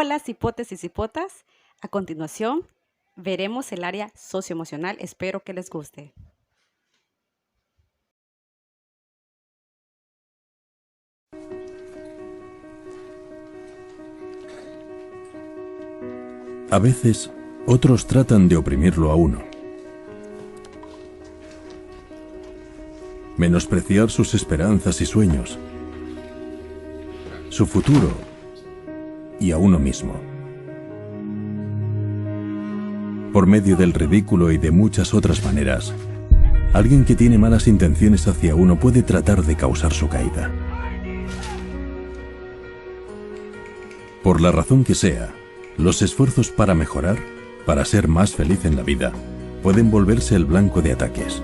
Hola, cipotes y cipotas. A continuación, veremos el área socioemocional. Espero que les guste. A veces, otros tratan de oprimirlo a uno. Menospreciar sus esperanzas y sueños, su futuro y a uno mismo. Por medio del ridículo y de muchas otras maneras, alguien que tiene malas intenciones hacia uno puede tratar de causar su caída. Por la razón que sea, los esfuerzos para mejorar, para ser más feliz en la vida, pueden volverse el blanco de ataques.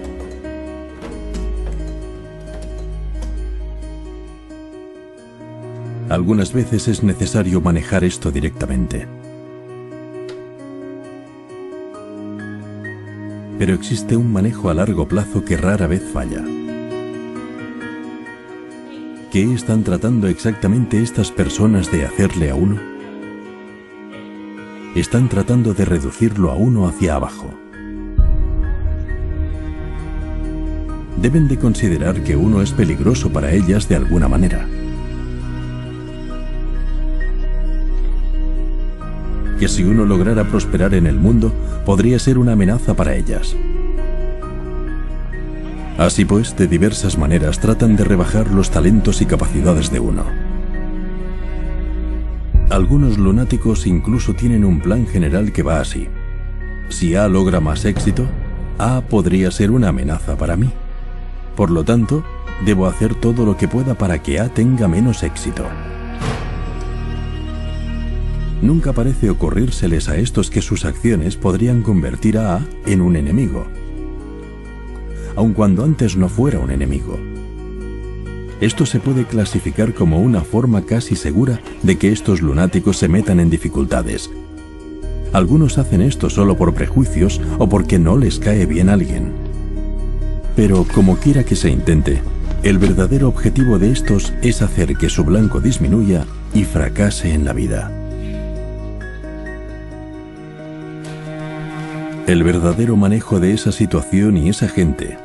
Algunas veces es necesario manejar esto directamente. Pero existe un manejo a largo plazo que rara vez falla. ¿Qué están tratando exactamente estas personas de hacerle a uno? Están tratando de reducirlo a uno hacia abajo. Deben de considerar que uno es peligroso para ellas de alguna manera. Que si uno lograra prosperar en el mundo, podría ser una amenaza para ellas. Así pues, de diversas maneras tratan de rebajar los talentos y capacidades de uno. Algunos lunáticos incluso tienen un plan general que va así. Si A logra más éxito, A podría ser una amenaza para mí. Por lo tanto, debo hacer todo lo que pueda para que A tenga menos éxito. Nunca parece ocurrírseles a estos que sus acciones podrían convertir a A en un enemigo, aun cuando antes no fuera un enemigo. Esto se puede clasificar como una forma casi segura de que estos lunáticos se metan en dificultades. Algunos hacen esto solo por prejuicios o porque no les cae bien alguien. Pero como quiera que se intente, el verdadero objetivo de estos es hacer que su blanco disminuya y fracase en la vida. El verdadero manejo de esa situación y esa gente,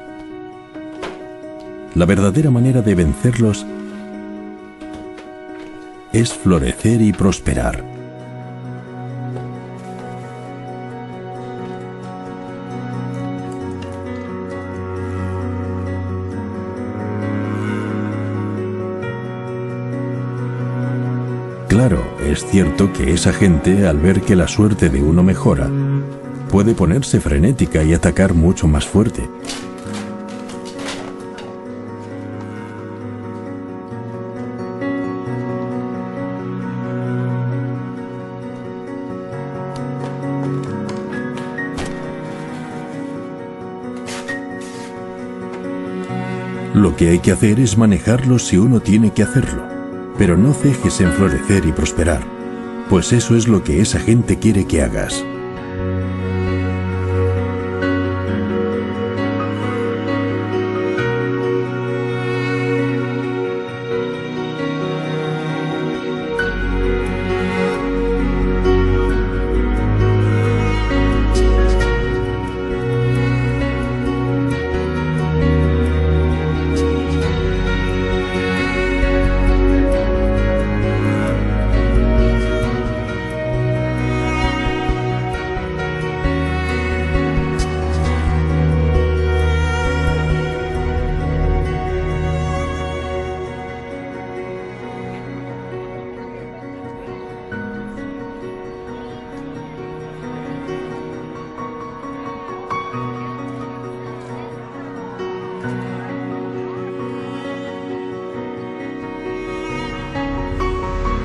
la verdadera manera de vencerlos, es florecer y prosperar. Claro, es cierto que esa gente, al ver que la suerte de uno mejora, puede ponerse frenética y atacar mucho más fuerte. Lo que hay que hacer es manejarlo si uno tiene que hacerlo, pero no cejes en florecer y prosperar, pues eso es lo que esa gente quiere que hagas.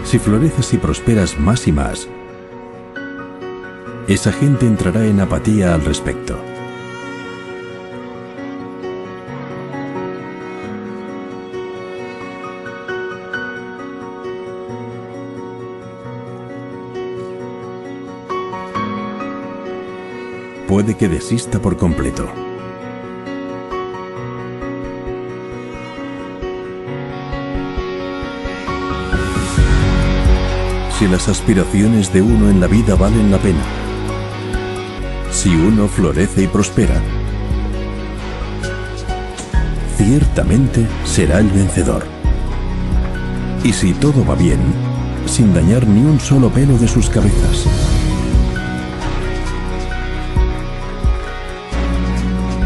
Si floreces y prosperas más y más, esa gente entrará en apatía al respecto. Puede que desista por completo. si las aspiraciones de uno en la vida valen la pena, si uno florece y prospera, ciertamente será el vencedor. Y si todo va bien, sin dañar ni un solo pelo de sus cabezas.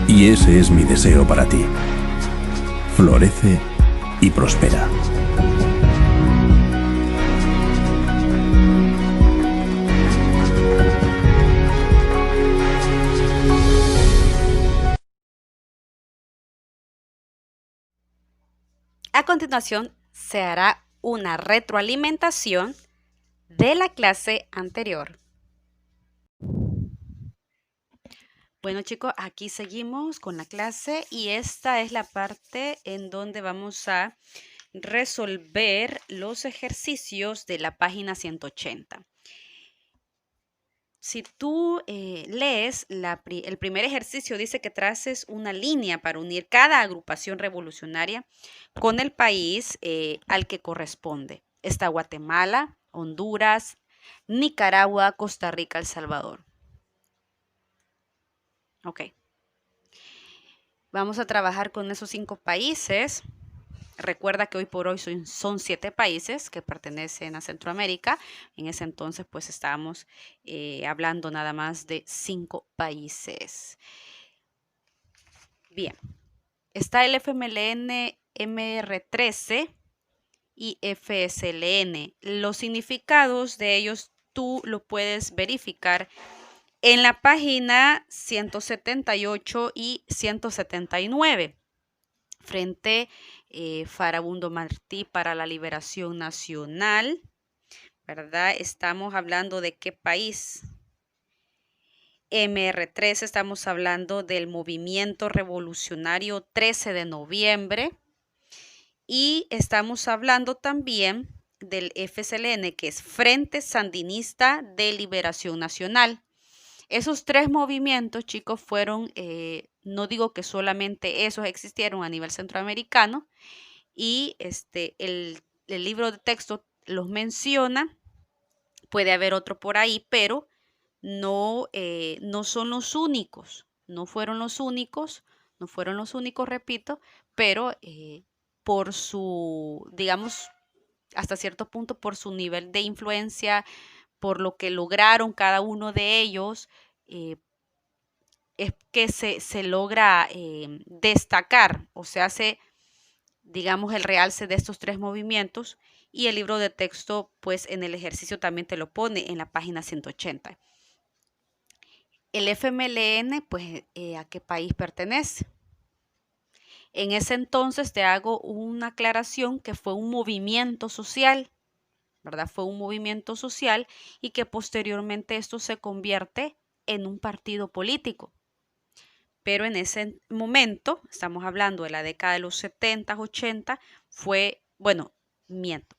Y ese es mi deseo para ti. Florece y prospera. A continuación, se hará una retroalimentación de la clase anterior. Bueno chicos, aquí seguimos con la clase y esta es la parte en donde vamos a resolver los ejercicios de la página 180. Si tú lees el primer ejercicio, dice que traces una línea para unir cada agrupación revolucionaria con el país al que corresponde. Está Guatemala, Honduras, Nicaragua, Costa Rica, El Salvador. Ok. Vamos a trabajar con esos 5 países. Recuerda que hoy por hoy son 7 países que pertenecen a Centroamérica. En ese entonces pues estábamos hablando nada más de 5 países. Bien, está el FMLN MR13 y FSLN. Los significados de ellos tú lo puedes verificar en la página 178 y 179. Frente Farabundo Martí para la Liberación Nacional, ¿verdad? Estamos hablando de qué país. MR13, estamos hablando del Movimiento Revolucionario 13 de noviembre. Y estamos hablando también del FSLN, que es Frente Sandinista de Liberación Nacional. Esos 3 movimientos, chicos, fueron, no digo que solamente esos existieron a nivel centroamericano, y el libro de texto los menciona, puede haber otro por ahí, pero no, no son los únicos, no fueron los únicos, repito, pero por su, digamos, hasta cierto punto, por su nivel de influencia, por lo que lograron cada uno de ellos, es que se logra destacar, o sea, digamos, el realce de estos 3 movimientos, y el libro de texto, pues en el ejercicio también te lo pone en la página 180. El FMLN, pues, ¿a qué país pertenece? En ese entonces te hago una aclaración que fue un movimiento social, ¿verdad? Fue un movimiento social y que posteriormente esto se convierte en un partido político. Pero en ese momento, estamos hablando de la década de los 70, 80, fue, bueno, miento,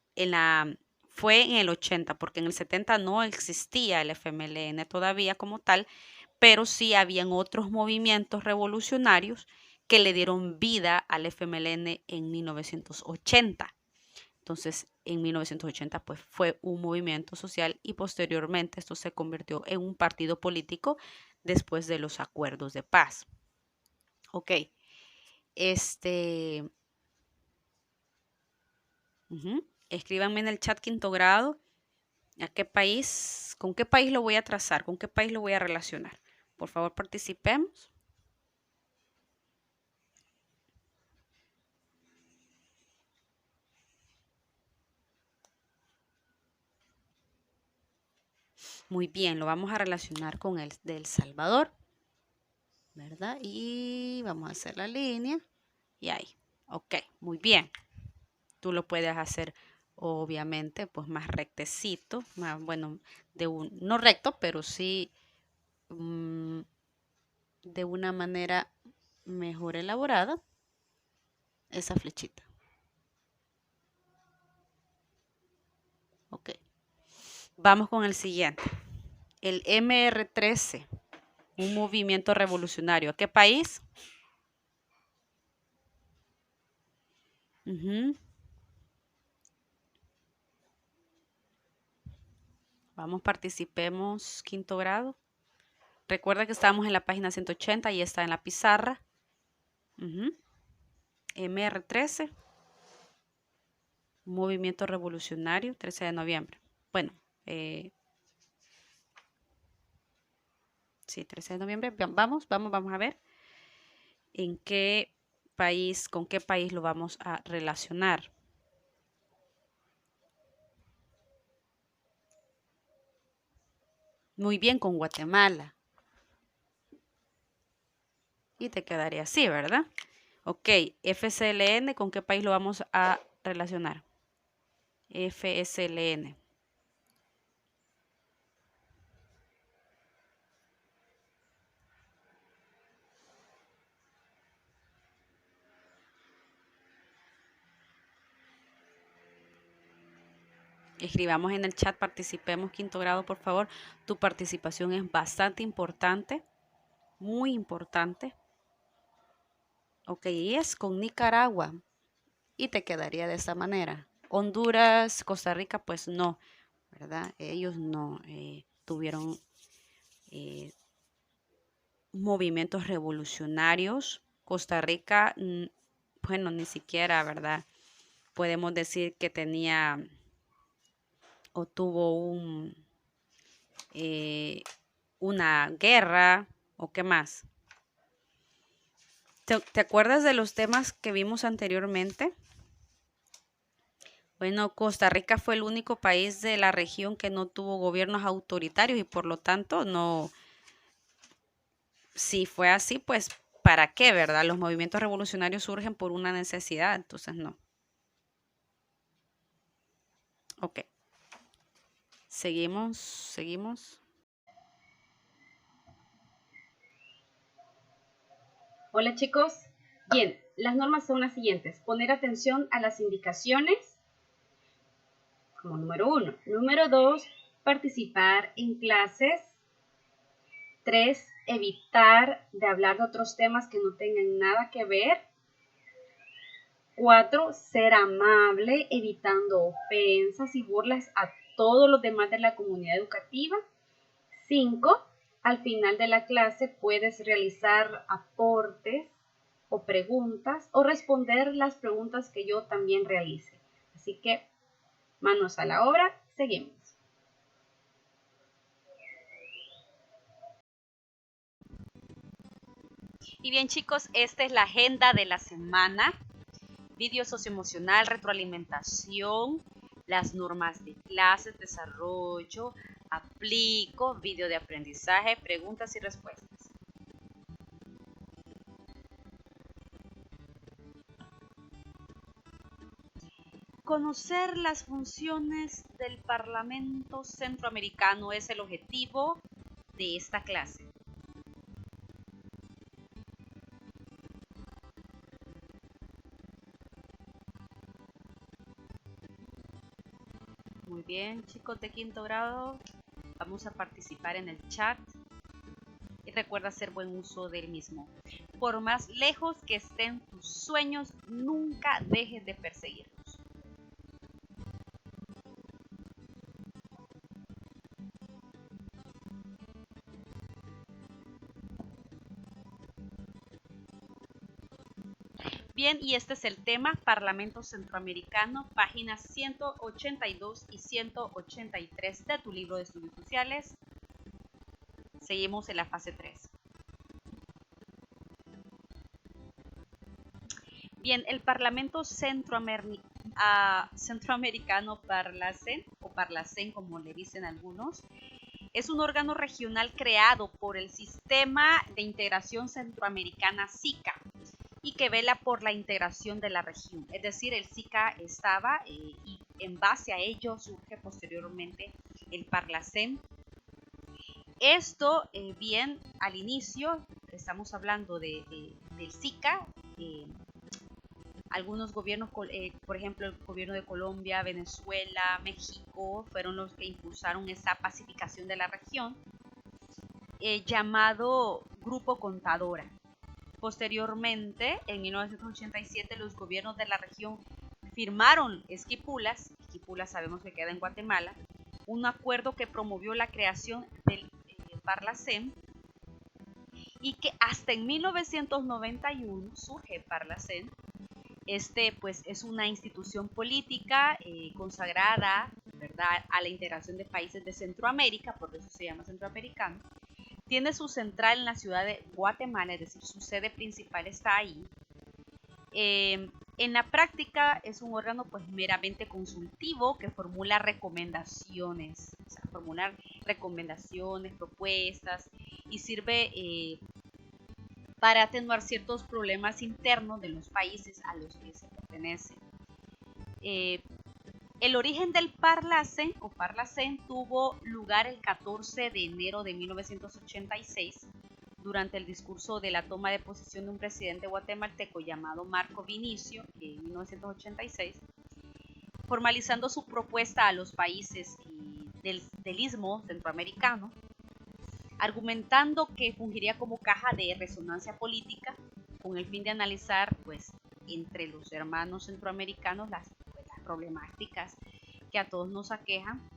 fue en el 80, porque en el 70 no existía el FMLN todavía como tal, pero sí habían otros movimientos revolucionarios que le dieron vida al FMLN en 1980. Entonces, en 1980 pues fue un movimiento social y posteriormente esto se convirtió en un partido político después de los acuerdos de paz. Ok. Escríbanme en el chat quinto grado a qué país, con qué país lo voy a trazar, con qué país lo voy a relacionar. Por favor, participemos. Muy bien, lo vamos a relacionar con el de El Salvador, ¿verdad? Y vamos a hacer la línea y ahí. Ok, muy bien. Tú lo puedes hacer, obviamente, pues más rectecito, más, bueno, no recto, pero sí de una manera mejor elaborada, esa flechita. Ok. Vamos con el siguiente. El MR13, un movimiento revolucionario. ¿A qué país? Vamos, participemos, quinto grado. Recuerda que estábamos en la página 180 y está en la pizarra. MR13. Movimiento revolucionario, 13 de noviembre. Bueno, sí, 13 de noviembre. Vamos a ver en qué país, con qué país lo vamos a relacionar. Muy bien, con Guatemala. Y te quedaría así, ¿verdad? Ok, FSLN, ¿con qué país lo vamos a relacionar? FSLN. Escribamos en el chat, participemos, quinto grado, por favor. Tu participación es bastante importante, muy importante. Ok, y es con Nicaragua. Y te quedaría de esta manera. Honduras, Costa Rica, pues no, ¿verdad? Ellos no tuvieron movimientos revolucionarios. Costa Rica, bueno, ni siquiera, ¿verdad? Podemos decir que tenía o tuvo una guerra o qué más. ¿Te acuerdas de los temas que vimos anteriormente? Bueno, Costa Rica fue el único país de la región que no tuvo gobiernos autoritarios y por lo tanto no, si fue así, pues ¿para qué, verdad? Los movimientos revolucionarios surgen por una necesidad, entonces no. Ok. Seguimos. Hola chicos. Bien, las normas son las siguientes. Poner atención a las indicaciones como número 1. Número 2, participar en clases. 3, evitar de hablar de otros temas que no tengan nada que ver. 4, ser amable, evitando ofensas y burlas a todos los demás de la comunidad educativa. 5, al final de la clase puedes realizar aportes o preguntas o responder las preguntas que yo también realice. Así que manos a la obra, seguimos. Y bien chicos, esta es la agenda de la semana. Vídeo socioemocional, retroalimentación, las normas de clases, desarrollo, aplico, vídeo de aprendizaje, preguntas y respuestas. Conocer las funciones del Parlamento Centroamericano es el objetivo de esta clase. Muy bien, chicos de quinto grado, vamos a participar en el chat y recuerda hacer buen uso del mismo. Por más lejos que estén tus sueños, nunca dejes de perseguirlos. Bien, y este es el tema, Parlamento Centroamericano, páginas 182 y 183 de tu libro de estudios sociales. Seguimos en la fase 3. Bien, el Parlamento Centroamericano Parlacén, o Parlacén como le dicen algunos, es un órgano regional creado por el Sistema de Integración Centroamericana SICA y que vela por la integración de la región. Es decir, el SICA estaba y en base a ello surge posteriormente el Parlacén. Esto, bien, al inicio, estamos hablando del SICA, algunos gobiernos, por ejemplo, el gobierno de Colombia, Venezuela, México, fueron los que impulsaron esa pacificación de la región, llamado Grupo Contadora. Posteriormente, en 1987, los gobiernos de la región firmaron Esquipulas sabemos que queda en Guatemala, un acuerdo que promovió la creación del Parlacén y que hasta en 1991 surge el Parlacén. Pues es una institución política consagrada, ¿verdad?, a la integración de países de Centroamérica, por eso se llama centroamericano. Tiene su central en la ciudad de Guatemala, es decir, su sede principal está ahí. En la práctica es un órgano pues meramente consultivo que formula recomendaciones, o sea, formular recomendaciones, propuestas y sirve para atenuar ciertos problemas internos de los países a los que se pertenece. El origen del Parlacén o Parlacén tuvo lugar el 14 de enero de 1986 durante el discurso de la toma de posesión de un presidente guatemalteco llamado Marco Vinicio en 1986, formalizando su propuesta a los países del Istmo centroamericano, argumentando que fungiría como caja de resonancia política con el fin de analizar pues entre los hermanos centroamericanos las problemáticas que a todos nos aquejan.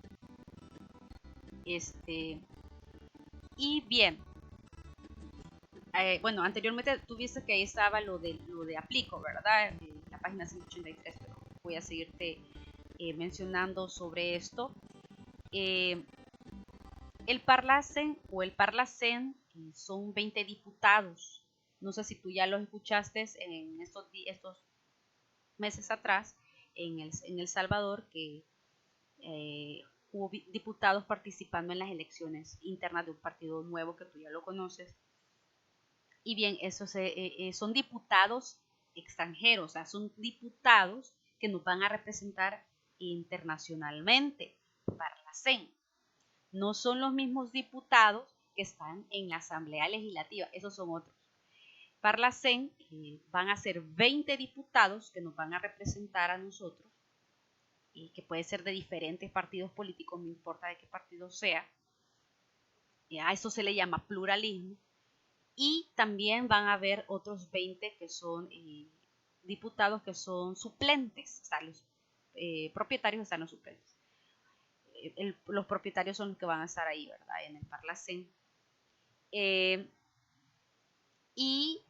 Y bien, bueno, anteriormente tú viste que ahí estaba lo de Aplico, ¿verdad? La página 183, pero voy a seguirte mencionando sobre esto. El Parlacén o el Parlacén son 20 diputados. No sé si tú ya los escuchaste en estos meses atrás en El Salvador, que hubo diputados participando en las elecciones internas de un partido nuevo que tú ya lo conoces. Y bien, esos son diputados extranjeros, o sea, son diputados que nos van a representar internacionalmente, Parlacén. No son los mismos diputados que están en la Asamblea Legislativa, esos son otros. Parlacén van a ser 20 diputados que nos van a representar a nosotros, que puede ser de diferentes partidos políticos, no importa de qué partido sea. A eso se le llama pluralismo. Y también van a haber otros 20 que son diputados que son suplentes, o sea, los propietarios están los suplentes. Los propietarios son los que van a estar ahí, ¿verdad?, en el Parlacén. Y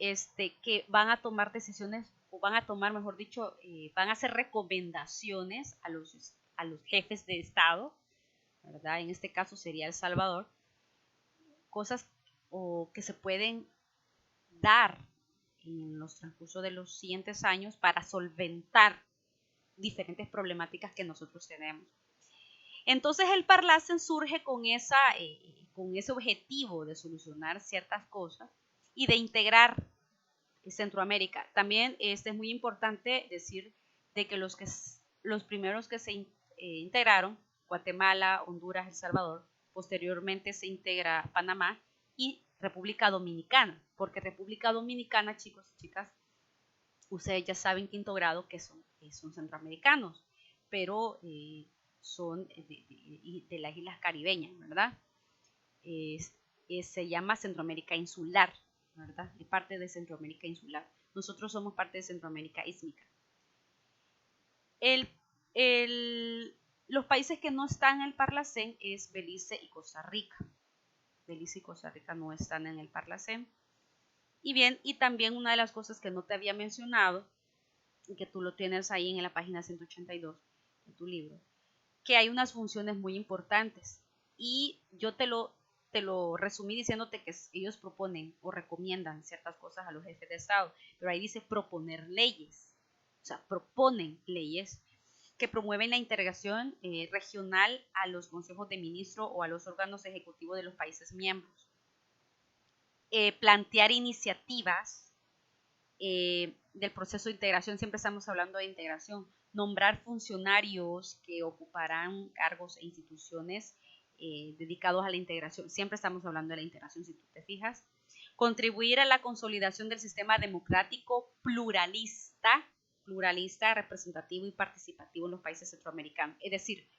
que van a tomar decisiones, o van a tomar, mejor dicho, van a hacer recomendaciones a los jefes de Estado, ¿verdad? En este caso sería El Salvador, cosas o que se pueden dar en los transcurso de los siguientes años para solventar diferentes problemáticas que nosotros tenemos. Entonces el Parlacén surge con ese objetivo de solucionar ciertas cosas y de integrar Centroamérica. También es muy importante decir de que los primeros que se integraron, Guatemala, Honduras, El Salvador, posteriormente se integra Panamá y República Dominicana, porque República Dominicana, chicos y chicas, ustedes ya saben quinto grado que son centroamericanos, pero son de las islas caribeñas, ¿verdad? Se llama Centroamérica Insular, ¿verdad? Es parte de Centroamérica Insular. Nosotros somos parte de Centroamérica Ísmica. Los países que no están en el Parlacén es Belice y Costa Rica. Belice y Costa Rica no están en el Parlacén. Y bien, y también una de las cosas que no te había mencionado, y que tú lo tienes ahí en la página 182 de tu libro, que hay unas funciones muy importantes. Y yo te lo resumí diciéndote que ellos proponen o recomiendan ciertas cosas a los jefes de Estado, pero ahí dice proponer leyes, o sea, proponen leyes que promueven la integración regional a los consejos de ministros o a los órganos ejecutivos de los países miembros. Plantear iniciativas del proceso de integración, siempre estamos hablando de integración, nombrar funcionarios que ocuparán cargos e instituciones dedicados a la integración, siempre estamos hablando de la integración si tú te fijas, contribuir a la consolidación del sistema democrático pluralista, representativo y participativo en los países centroamericanos, es decir,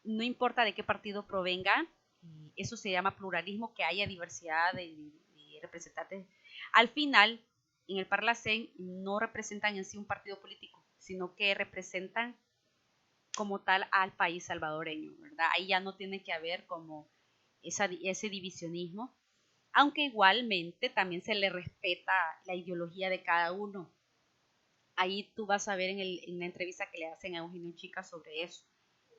no importa de qué partido provenga, eso se llama pluralismo, que haya diversidad de representantes. Al final, en el Parlacén no representan en sí un partido político, sino que representan como tal al país salvadoreño, ¿verdad? Ahí ya no tiene que haber como ese divisionismo, aunque igualmente también se le respeta la ideología de cada uno. Ahí tú vas a ver en la entrevista que le hacen a Eugenio Chica sobre eso,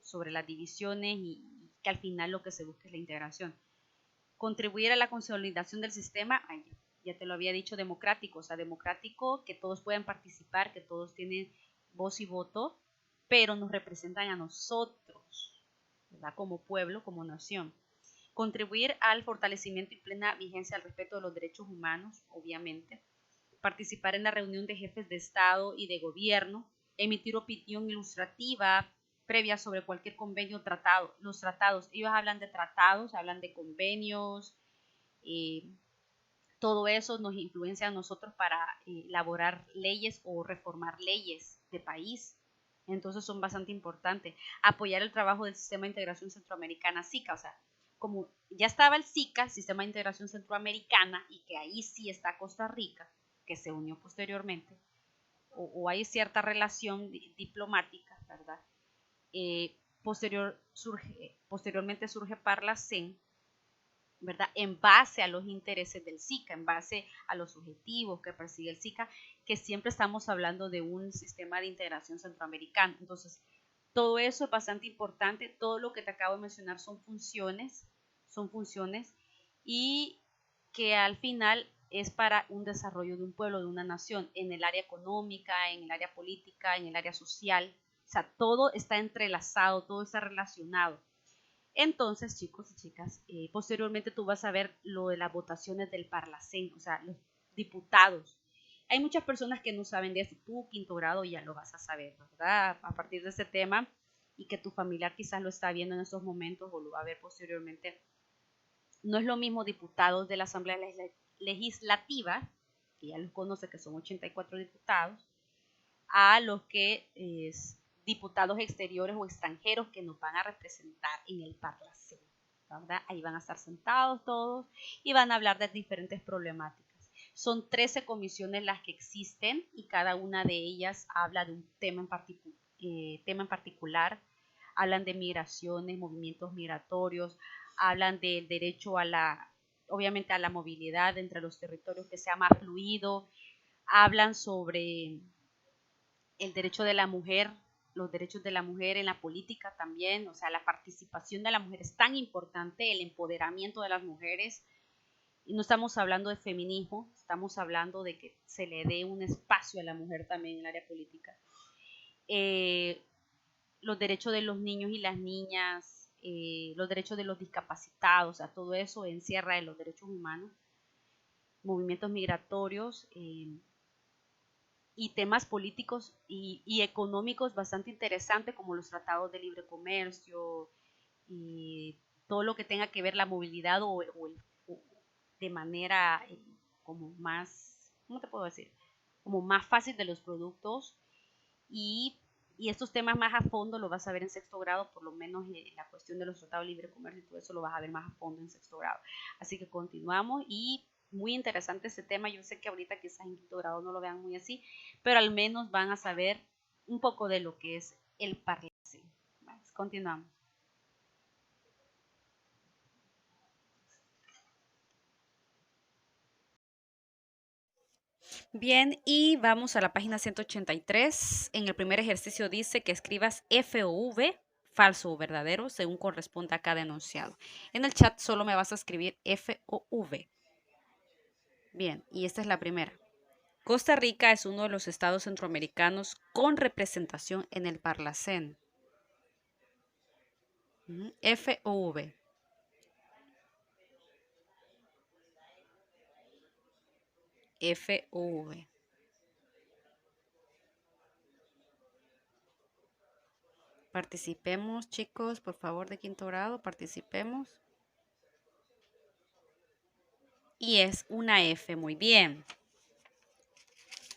sobre las divisiones y que al final lo que se busca es la integración. Contribuir a la consolidación del sistema, ay, ya te lo había dicho, democrático, o sea, democrático, que todos puedan participar, que todos tienen voz y voto, pero nos representan a nosotros, ¿verdad? Como pueblo, como nación. Contribuir al fortalecimiento y plena vigencia al respeto de los derechos humanos, obviamente. Participar en la reunión de jefes de Estado y de gobierno. Emitir opinión ilustrativa previa sobre cualquier convenio o tratado. Los tratados, ellos hablan de tratados, hablan de convenios, todo eso nos influencia a nosotros para elaborar leyes o reformar leyes de país. Entonces son bastante importantes. Apoyar el trabajo del Sistema de Integración Centroamericana, SICA, o sea, como ya estaba el SICA, Sistema de Integración Centroamericana, y que ahí sí está Costa Rica, que se unió posteriormente, o hay cierta relación diplomática, ¿verdad? Posteriormente surge Parlacén, ¿verdad? En base a los intereses del SICA, en base a los objetivos que persigue el SICA, que siempre estamos hablando de un sistema de integración centroamericano. Entonces, todo eso es bastante importante. Todo lo que te acabo de mencionar son funciones y que al final es para un desarrollo de un pueblo, de una nación, en el área económica, en el área política, en el área social. O sea, todo está entrelazado, todo está relacionado. Entonces, chicos y chicas, posteriormente tú vas a ver lo de las votaciones del Parlacén, o sea, los diputados. Hay muchas personas que no saben de eso. Tú, quinto grado, ya lo vas a saber, ¿verdad? A partir de ese tema, y que tu familiar quizás lo está viendo en estos momentos o lo va a ver posteriormente. No es lo mismo diputados de la Asamblea Legislativa, que ya los conoce, que son 84 diputados, a los que diputados exteriores o extranjeros que nos van a representar en el Parlacén, ¿verdad? Ahí van a estar sentados todos y van a hablar de diferentes problemáticas. Son 13 comisiones las que existen y cada una de ellas habla de un tema en particular. Hablan de migraciones, movimientos migratorios, hablan del derecho obviamente a la movilidad entre los territorios, que sea más fluido. Hablan sobre el derecho de la mujer, los derechos de la mujer en la política también, o sea, la participación de la mujer es tan importante, el empoderamiento de las mujeres. Y no estamos hablando de feminismo, estamos hablando de que se le dé un espacio a la mujer también en el área política. Los derechos de los niños y las niñas, los derechos de los discapacitados, o sea, todo eso encierra en los derechos humanos, movimientos migratorios, y temas políticos y económicos bastante interesantes, como los tratados de libre comercio y todo lo que tenga que ver la movilidad o de manera como más, ¿cómo te puedo decir? Como más fácil de los productos, y estos temas más a fondo lo vas a ver en sexto grado, por lo menos la cuestión de los tratados de libre comercio y todo eso lo vas a ver más a fondo en sexto grado. Así que continuamos, y muy interesante este tema. Yo sé que ahorita quizás en quinto grado no lo vean muy así, pero al menos van a saber un poco de lo que es el Parlacén. Continuamos. Bien, y vamos a la página 183. En el primer ejercicio dice que escribas F o V, falso o verdadero, según corresponda a cada enunciado. En el chat solo me vas a escribir F o V. Bien, y esta es la primera. Costa Rica es uno de los estados centroamericanos con representación en el Parlacén. F o V. F o V. Participemos, chicos, por favor, de quinto grado, participemos. Y es una F, muy bien.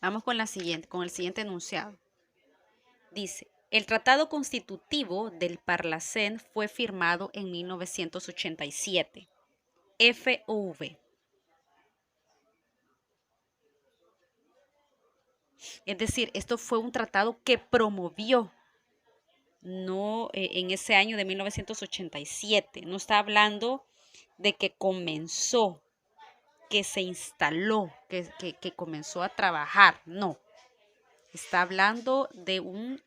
Vamos con el siguiente enunciado. Dice, el Tratado Constitutivo del Parlacén fue firmado en 1987. F o V. Es decir, esto fue un tratado que promovió no en ese año de 1987. No está hablando de que comenzó, que se instaló, que comenzó a trabajar. No. Está hablando de un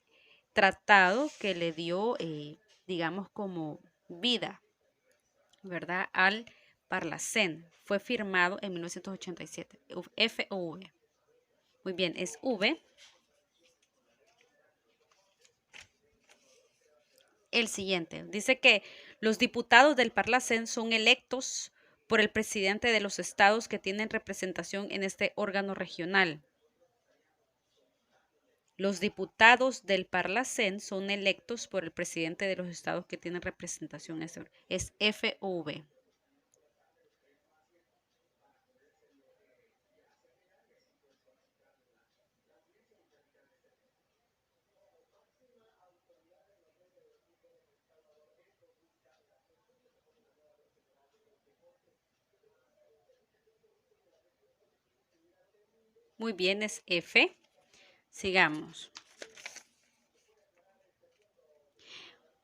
tratado que le dio, digamos, como vida, ¿verdad? Al Parlacén. Fue firmado en 1987. F o V. Muy bien, es V. El siguiente. Dice que los diputados del Parlacén son electos por el presidente de los estados que tienen representación en este órgano regional. Los diputados del Parlacén son electos por el presidente de los estados que tienen representación en este órgano. Es F o V. Muy bien, es F. Sigamos.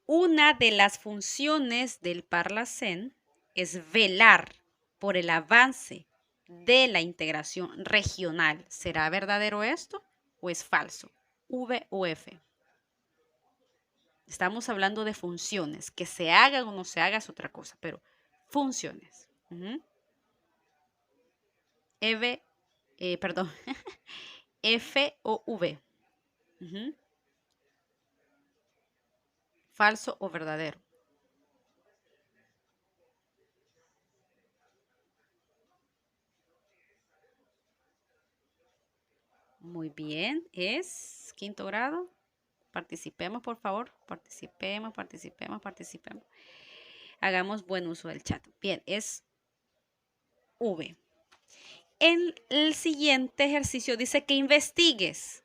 Una de las funciones del Parlacén es velar por el avance de la integración regional. ¿Será verdadero esto o es falso? V o F. Estamos hablando de funciones. Que se hagan o no se haga es otra cosa, pero funciones. Perdón, F o V. Falso o verdadero. Muy bien, es quinto grado. Participemos, por favor. Participemos. Hagamos buen uso del chat. Bien, es V. En el siguiente ejercicio dice que investigues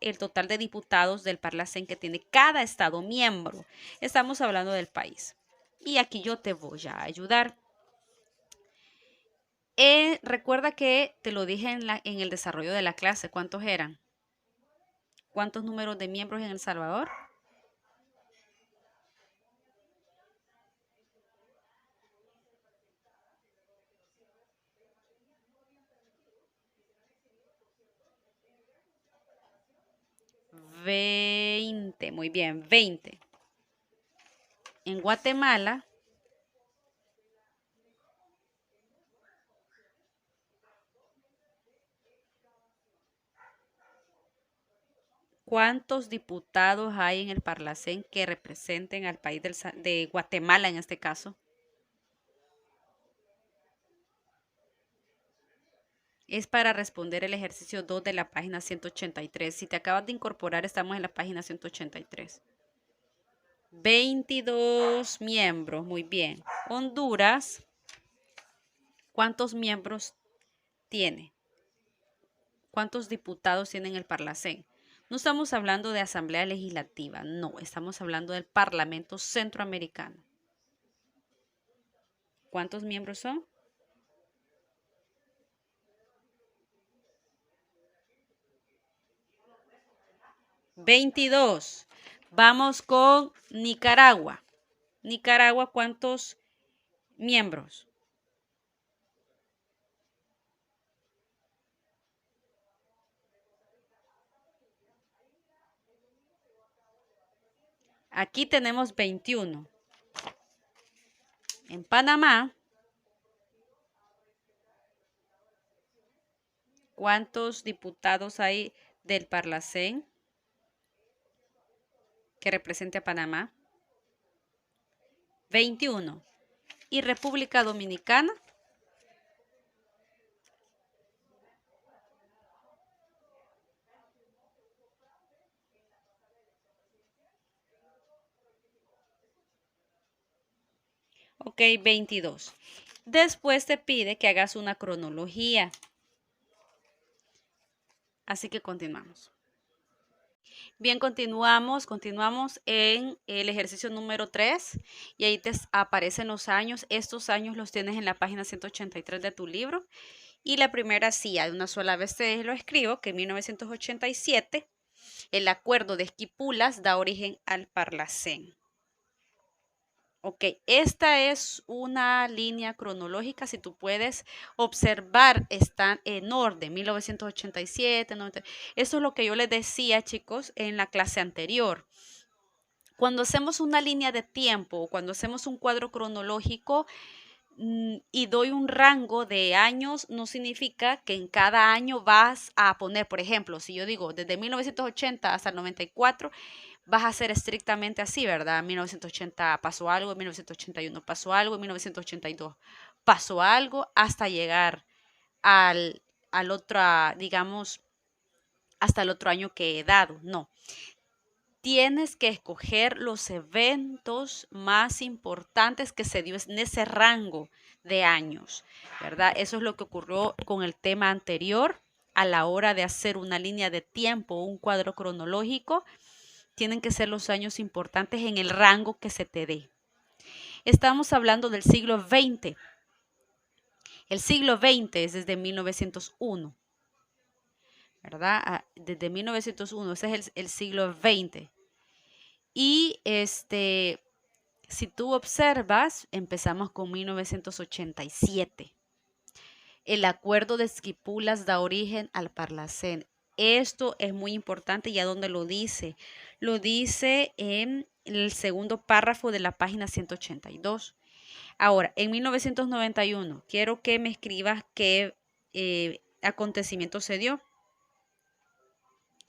el total de diputados del Parlacén que tiene cada estado miembro. Estamos hablando del país. Y aquí yo te voy a ayudar. Recuerda que te lo dije en el desarrollo de la clase. ¿Cuántos eran? ¿Cuántos números de miembros en El Salvador? $20. Muy bien, 20. En Guatemala, ¿cuántos diputados hay en el Parlacén que representen al país de Guatemala en este caso? Es para responder el ejercicio 2 de la página 183. Si te acabas de incorporar, estamos en la página 183. 22 miembros, muy bien. Honduras, ¿cuántos miembros tiene? ¿Cuántos diputados tiene el Parlacén? No estamos hablando de Asamblea Legislativa, no, estamos hablando del Parlamento Centroamericano. ¿Cuántos miembros son? 22. Vamos con Nicaragua. Nicaragua, ¿cuántos miembros? Aquí tenemos 21. En Panamá, ¿cuántos diputados hay del Parlacén que represente a Panamá? 21. ¿Y República Dominicana? Ok, 22. Después te pide que hagas una cronología. Así que continuamos. Bien, continuamos en el ejercicio número 3 y ahí te aparecen los años. Estos años los tienes en la página 183 de tu libro. Y la primera sí, de una sola vez te lo escribo, que en 1987 El acuerdo de Esquipulas da origen al Parlacén. Ok, esta es una línea cronológica, si tú puedes observar, están en orden, 1987, 90. Eso es lo que yo les decía, chicos, en la clase anterior. Cuando hacemos una línea de tiempo o cuando hacemos un cuadro cronológico y doy un rango de años, no significa que en cada año vas a poner, por ejemplo, si yo digo desde 1980 hasta el 94, vas a ser estrictamente así, ¿verdad? En 1980 pasó algo, en 1981 pasó algo, en 1982 pasó algo, hasta llegar al otro, digamos, hasta el otro año que he dado. No. Tienes que escoger los eventos más importantes que se dio en ese rango de años, ¿verdad? Eso es lo que ocurrió con el tema anterior a la hora de hacer una línea de tiempo, un cuadro cronológico. Tienen que ser los años importantes en el rango que se te dé. Estamos hablando del siglo XX. El siglo XX es desde 1901, ¿verdad? Desde 1901, ese es el siglo XX. Y si tú observas, empezamos con 1987. El acuerdo de Esquipulas da origen al Parlacén. Esto es muy importante. ¿Y a dónde lo dice? Lo dice en el segundo párrafo de la página 182. Ahora, en 1991, quiero que me escribas qué acontecimiento se dio.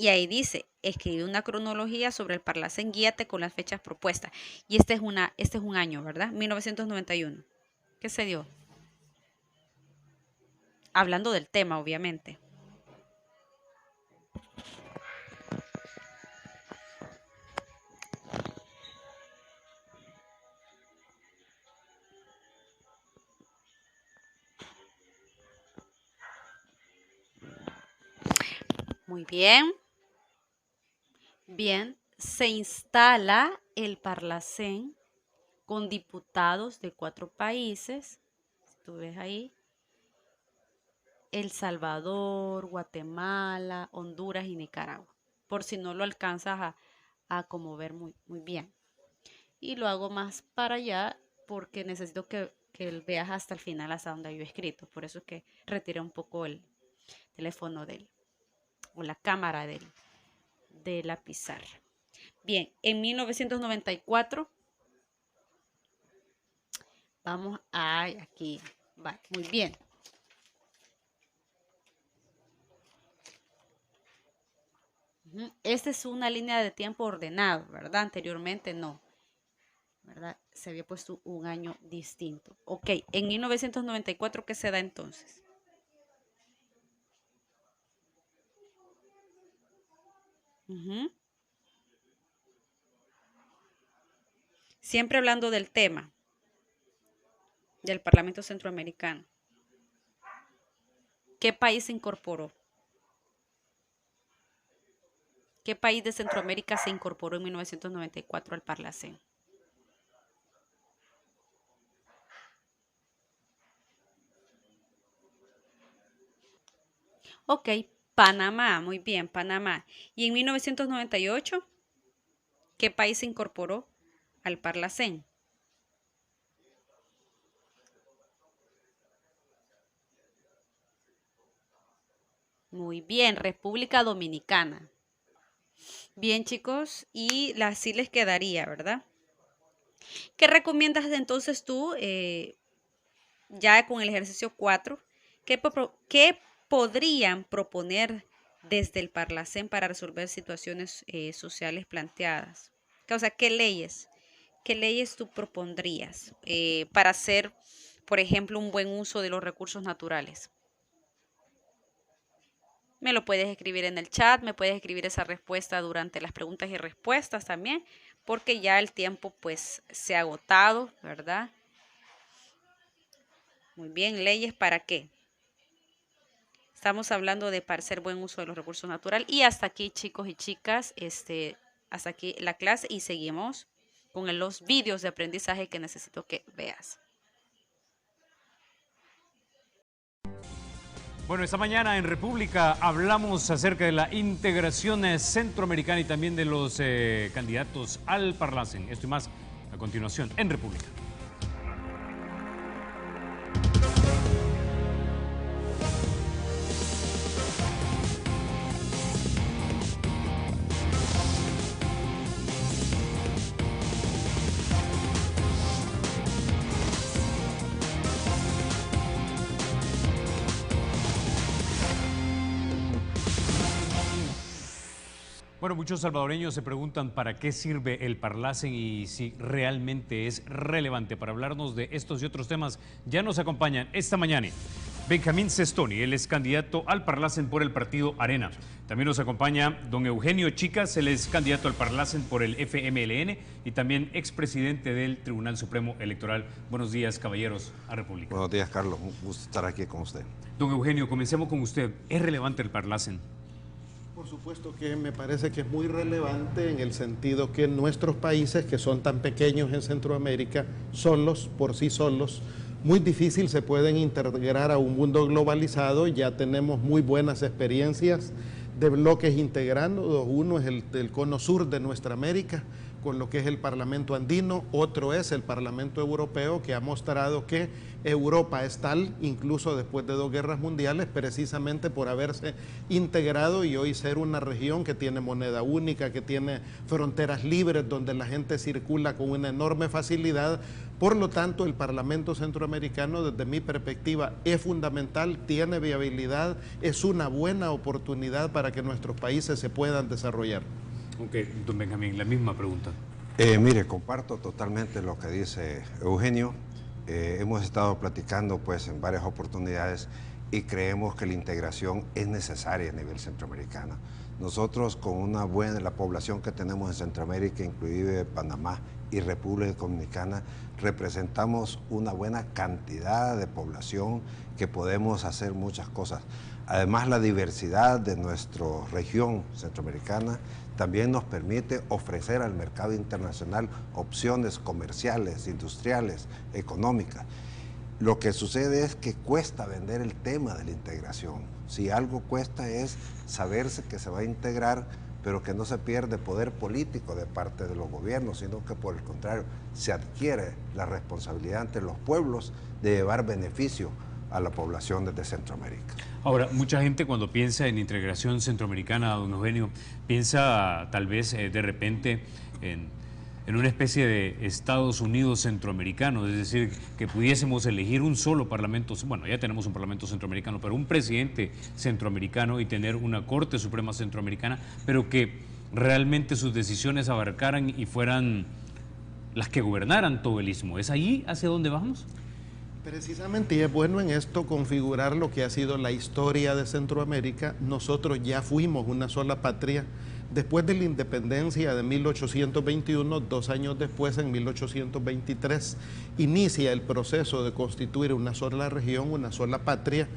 Y ahí dice, escribe una cronología sobre el Parlacén, guíate con las fechas propuestas. Y este es un año, ¿verdad? 1991. ¿Qué se dio? Hablando del tema, obviamente. Muy bien. Bien, se instala el Parlacén con diputados de 4 países. Si tú ves ahí. El Salvador, Guatemala, Honduras y Nicaragua. Por si no lo alcanzas a como ver muy bien. Y lo hago más para allá porque necesito que veas hasta el final, hasta donde yo he escrito. Por eso es que retiré un poco el teléfono o la cámara de la pizarra. Bien, en 1994, vamos a aquí, va, muy bien. Esta es una línea de tiempo ordenado, ¿verdad? Anteriormente no, ¿verdad? Se había puesto un año distinto. Ok, en 1994, ¿qué se da entonces? Siempre hablando del tema del Parlamento Centroamericano. ¿Qué país se incorporó? ¿Qué país de Centroamérica se incorporó en 1994 al Parlacén? Ok, Panamá, muy bien, Panamá. ¿Y en 1998? ¿Qué país se incorporó al Parlacén? Muy bien, República Dominicana. Bien, chicos, y así les quedaría, ¿verdad? ¿Qué recomiendas entonces tú, ya con el ejercicio 4? ¿Qué podrían proponer desde el Parlacén para resolver situaciones sociales planteadas? O sea, ¿qué leyes tú propondrías para hacer, por ejemplo, un buen uso de los recursos naturales? Me lo puedes escribir en el chat, me puedes escribir esa respuesta durante las preguntas y respuestas también, porque ya el tiempo pues se ha agotado, ¿verdad? Muy bien, leyes para qué. Estamos hablando de para hacer buen uso de los recursos naturales. Y hasta aquí, chicos y chicas, hasta aquí la clase y seguimos con los vídeos de aprendizaje que necesito que veas. Bueno, esta mañana en República hablamos acerca de la integración centroamericana y también de los candidatos al Parlacen. Esto y más a continuación en República. Bueno, muchos salvadoreños se preguntan para qué sirve el Parlacen y si realmente es relevante. Para hablarnos de estos y otros temas, ya nos acompañan esta mañana Benjamín Sestoni, él es candidato al Parlacen por el partido Arena. También nos acompaña don Eugenio Chicas, él es candidato al Parlacen por el FMLN y también expresidente del Tribunal Supremo Electoral. Buenos días, caballeros, a República. Buenos días, Carlos. Un gusto estar aquí con usted. Don Eugenio, comencemos con usted. ¿Es relevante el Parlacen? Por supuesto que me parece que es muy relevante en el sentido que nuestros países, que son tan pequeños en Centroamérica, solos, por sí solos, muy difícil se pueden integrar a un mundo globalizado. Ya tenemos muy buenas experiencias de bloques integrando. Uno es el cono sur de nuestra América, con lo que es el Parlamento andino. Otro es el Parlamento europeo, que ha mostrado que Europa es tal, incluso después de 2 guerras mundiales, precisamente por haberse integrado y hoy ser una región que tiene moneda única, que tiene fronteras libres, donde la gente circula con una enorme facilidad. Por lo tanto, el Parlamento Centroamericano, desde mi perspectiva, es fundamental, tiene viabilidad, es una buena oportunidad para que nuestros países se puedan desarrollar. Ok, don Benjamín, la misma pregunta. Mire, comparto totalmente lo que dice Eugenio. Hemos estado platicando pues en varias oportunidades y creemos que la integración es necesaria a nivel centroamericano. Nosotros con la población que tenemos en Centroamérica, inclusive Panamá y República Dominicana, representamos una buena cantidad de población que podemos hacer muchas cosas. Además, la diversidad de nuestra región centroamericana también nos permite ofrecer al mercado internacional opciones comerciales, industriales, económicas. Lo que sucede es que cuesta vender el tema de la integración. Si algo cuesta es saberse que se va a integrar, pero que no se pierde poder político de parte de los gobiernos, sino que por el contrario se adquiere la responsabilidad ante los pueblos de llevar beneficio a la población desde Centroamérica. Ahora, mucha gente cuando piensa en integración centroamericana, don Eugenio, piensa tal vez de repente en una especie de Estados Unidos centroamericano, es decir, que pudiésemos elegir un solo parlamento, bueno, ya tenemos un parlamento centroamericano, pero un presidente centroamericano y tener una Corte Suprema centroamericana, pero que realmente sus decisiones abarcaran y fueran las que gobernaran todo el istmo. ¿Es ahí hacia donde vamos? Precisamente, y es bueno en esto configurar lo que ha sido la historia de Centroamérica. Nosotros ya fuimos una sola patria. Después de la independencia de 1821, 2 años después, en 1823, inicia el proceso de constituir una sola región, una sola patria.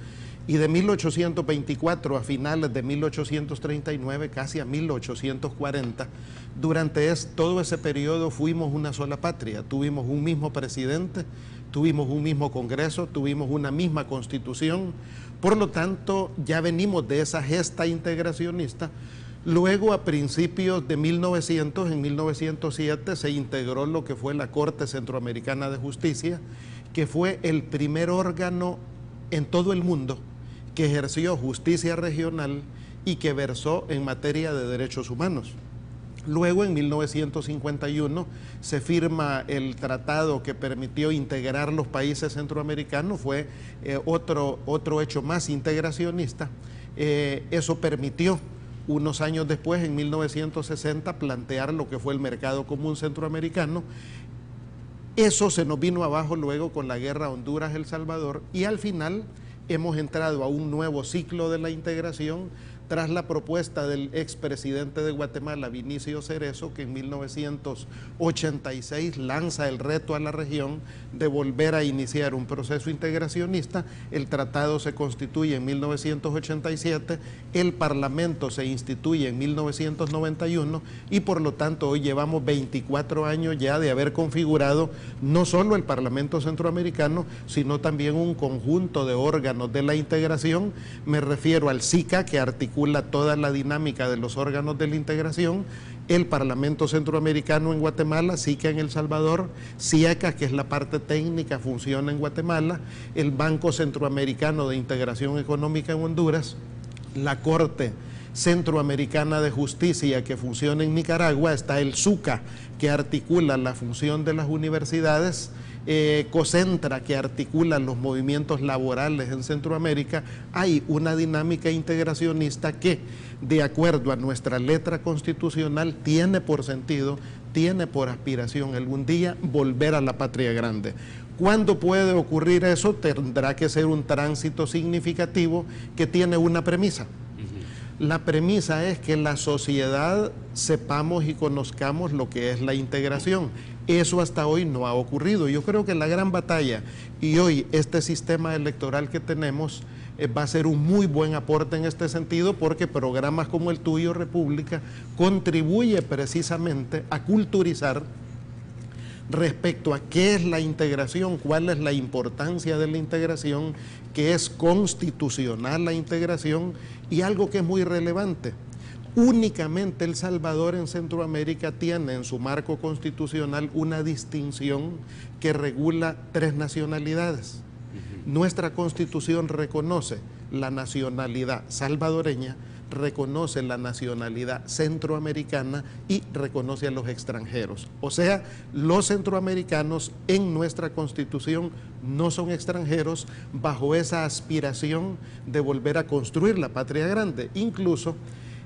Y de 1824 a finales de 1839, casi a 1840, durante todo ese periodo fuimos una sola patria. Tuvimos un mismo presidente, tuvimos un mismo Congreso, tuvimos una misma Constitución. Por lo tanto, ya venimos de esa gesta integracionista. Luego, a principios de 1900, en 1907, se integró lo que fue la Corte Centroamericana de Justicia, que fue el primer órgano en todo el mundo que ejerció justicia regional y que versó en materia de derechos humanos. Luego, en 1951, se firma el tratado que permitió integrar los países centroamericanos. Fue otro hecho más integracionista. Eso permitió, unos años después, en 1960, plantear lo que fue el mercado común centroamericano. Eso se nos vino abajo luego con la guerra Honduras-El Salvador y al final hemos entrado a un nuevo ciclo de la integración tras la propuesta del expresidente de Guatemala, Vinicio Cerezo, que en 1986 lanza el reto a la región de volver a iniciar un proceso integracionista. El tratado se constituye en 1987, el Parlamento se instituye en 1991 y por lo tanto hoy llevamos 24 años ya de haber configurado no solo el Parlamento Centroamericano, sino también un conjunto de órganos de la integración. Me refiero al SICA, que articula toda la dinámica de los órganos de la integración, el Parlamento Centroamericano en Guatemala, SICA en El Salvador, CIECA, que es la parte técnica, funciona en Guatemala, el Banco Centroamericano de Integración Económica en Honduras, la Corte Centroamericana de Justicia, que funciona en Nicaragua, está el SUCA, que articula la función de las universidades, COCENTRA, que articula los movimientos laborales en Centroamérica. Hay una dinámica integracionista que, de acuerdo a nuestra letra constitucional, tiene por sentido, tiene por aspiración algún día volver a la patria grande. ¿Cuándo puede ocurrir eso? Tendrá que ser un tránsito significativo que tiene una premisa. La premisa es que la sociedad sepamos y conozcamos lo que es la integración. Eso hasta hoy no ha ocurrido. Yo creo que la gran batalla, y hoy este sistema electoral que tenemos va a ser un muy buen aporte en este sentido, porque programas como el tuyo, República, contribuye precisamente a culturizar respecto a qué es la integración, cuál es la importancia de la integración, que es constitucional la integración, y algo que es muy relevante. Únicamente El Salvador en Centroamérica tiene en su marco constitucional una distinción que regula 3 nacionalidades. Nuestra Constitución reconoce la nacionalidad salvadoreña, reconoce la nacionalidad centroamericana y reconoce a los extranjeros. O sea, los centroamericanos en nuestra Constitución no son extranjeros, bajo esa aspiración de volver a construir la patria grande. Incluso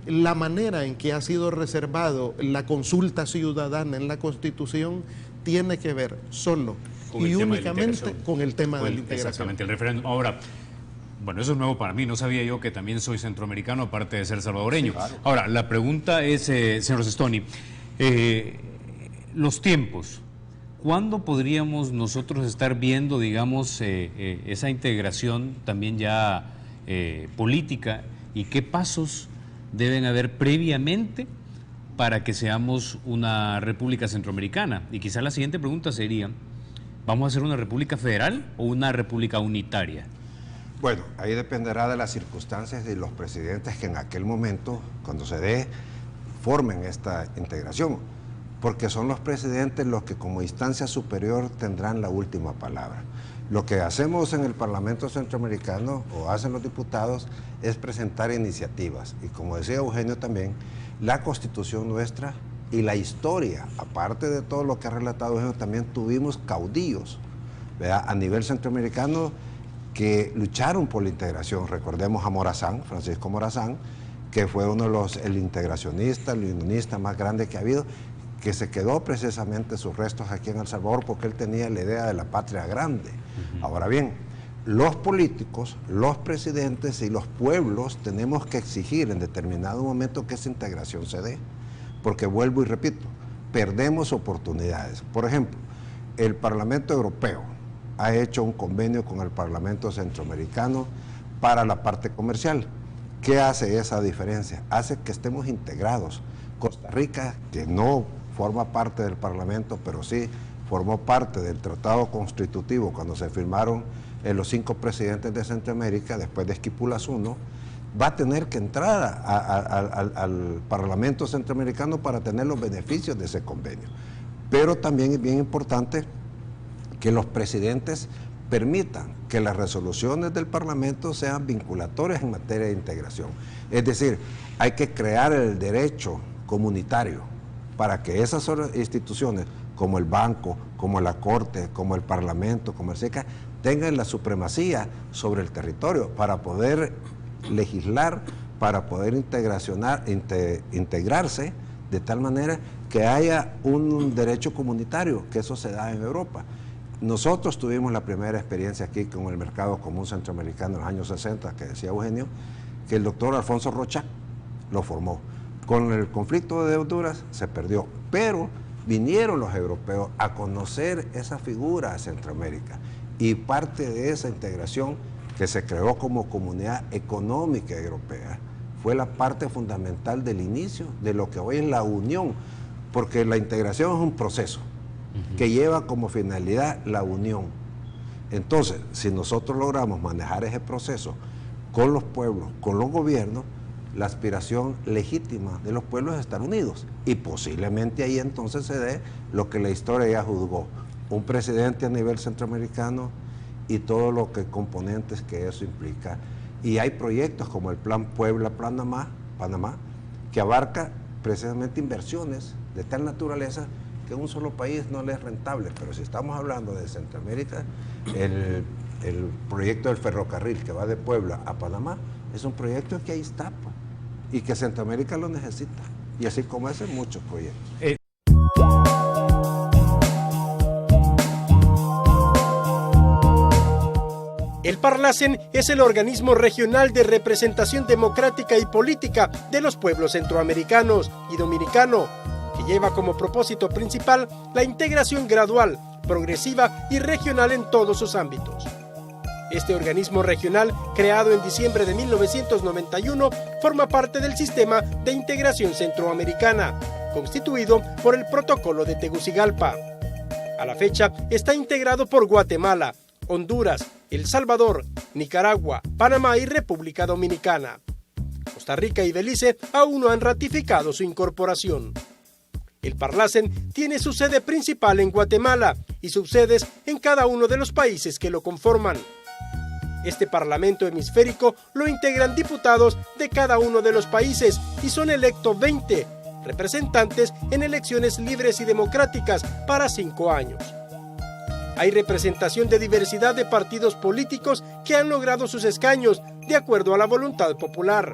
la manera en que ha sido reservado la consulta ciudadana en la Constitución tiene que ver solo y únicamente con el tema de la integración. Exactamente, el referéndum. Ahora, bueno, eso es nuevo para mí, no sabía yo que también soy centroamericano, aparte de ser salvadoreño. Sí, claro. Ahora, la pregunta es, señor Sestoni, los tiempos, ¿cuándo podríamos nosotros estar viendo, digamos, esa integración también ya política, y qué pasos deben haber previamente para que seamos una república centroamericana? Y quizás la siguiente pregunta sería, ¿vamos a ser una república federal o una república unitaria? Bueno, ahí dependerá de las circunstancias de los presidentes que en aquel momento, cuando se dé, formen esta integración, porque son los presidentes los que como instancia superior tendrán la última palabra. Lo que hacemos en el Parlamento Centroamericano, o hacen los diputados, es presentar iniciativas. Y como decía Eugenio también, la Constitución nuestra y la historia, aparte de todo lo que ha relatado Eugenio, también tuvimos caudillos, ¿verdad?, a nivel centroamericano, que lucharon por la integración. Recordemos a Morazán, Francisco Morazán, que fue uno de los, el integracionista, el unionista más grande que ha habido, que se quedó precisamente sus restos aquí en El Salvador porque él tenía la idea de la patria grande. Ahora bien, los políticos, los presidentes y los pueblos tenemos que exigir en determinado momento que esa integración se dé, porque vuelvo y repito, perdemos oportunidades. Por ejemplo, el Parlamento Europeo ha hecho un convenio con el Parlamento Centroamericano para la parte comercial. ¿Qué hace esa diferencia? Hace que estemos integrados. Costa Rica, que no forma parte del Parlamento, pero sí formó parte del Tratado Constitutivo cuando se firmaron los 5 presidentes de Centroamérica, después de Esquipulas I, va a tener que entrar al Parlamento Centroamericano para tener los beneficios de ese convenio. Pero también es bien importante que los presidentes permitan que las resoluciones del Parlamento sean vinculatorias en materia de integración. Es decir, hay que crear el derecho comunitario para que esas instituciones, como el banco, como la Corte, como el Parlamento, como el SECA, tengan la supremacía sobre el territorio para poder legislar, para poder integrarse de tal manera que haya un derecho comunitario, que eso se da en Europa. Nosotros tuvimos la primera experiencia aquí con el mercado común centroamericano en los años 60, que decía Eugenio, que el doctor Alfonso Rocha lo formó. Con el conflicto de Honduras se perdió, pero vinieron los europeos a conocer esa figura a Centroamérica, y parte de esa integración que se creó como Comunidad Económica Europea fue la parte fundamental del inicio de lo que hoy es la unión, porque la integración es un proceso que lleva como finalidad la unión. Entonces, si nosotros logramos manejar ese proceso con los pueblos, con los gobiernos, la aspiración legítima de los pueblos es estar unidos, y posiblemente ahí entonces se dé lo que la historia ya juzgó, un presidente a nivel centroamericano y todo lo que componentes que eso implica. Y hay proyectos como el Plan Puebla-Panamá, que abarca precisamente inversiones de tal naturaleza que un solo país no le es rentable. Pero si estamos hablando de Centroamérica, el proyecto del ferrocarril que va de Puebla a Panamá es un proyecto que ahí está, pues, y que Centroamérica lo necesita. Y así como ese, muchos proyectos. El Parlacen es el organismo regional de representación democrática y política de los pueblos centroamericanos y dominicano, que lleva como propósito principal la integración gradual, progresiva y regional en todos sus ámbitos. Este organismo regional, creado en diciembre de 1991, forma parte del sistema de integración centroamericana, constituido por el Protocolo de Tegucigalpa. A la fecha está integrado por Guatemala, Honduras, El Salvador, Nicaragua, Panamá y República Dominicana. Costa Rica y Belice aún no han ratificado su incorporación. El Parlacen tiene su sede principal en Guatemala y subsedes en cada uno de los países que lo conforman. Este Parlamento hemisférico lo integran diputados de cada uno de los países y son electos 20 representantes en elecciones libres y democráticas para 5 años. Hay representación de diversidad de partidos políticos que han logrado sus escaños de acuerdo a la voluntad popular.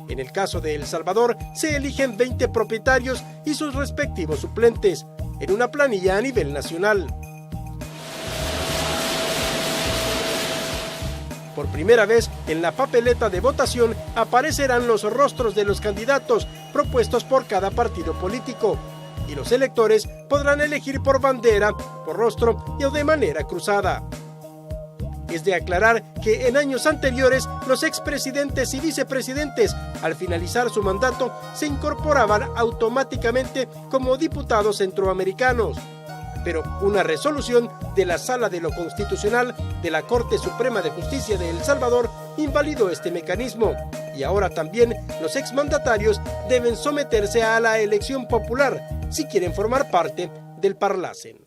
En el caso de El Salvador, se eligen 20 propietarios y sus respectivos suplentes, en una planilla a nivel nacional. Por primera vez, en la papeleta de votación aparecerán los rostros de los candidatos propuestos por cada partido político, y los electores podrán elegir por bandera, por rostro o de manera cruzada. Es de aclarar que en años anteriores los expresidentes y vicepresidentes, al finalizar su mandato, se incorporaban automáticamente como diputados centroamericanos. Pero una resolución de la Sala de lo Constitucional de la Corte Suprema de Justicia de El Salvador invalidó este mecanismo, y ahora también los exmandatarios deben someterse a la elección popular si quieren formar parte del Parlacen.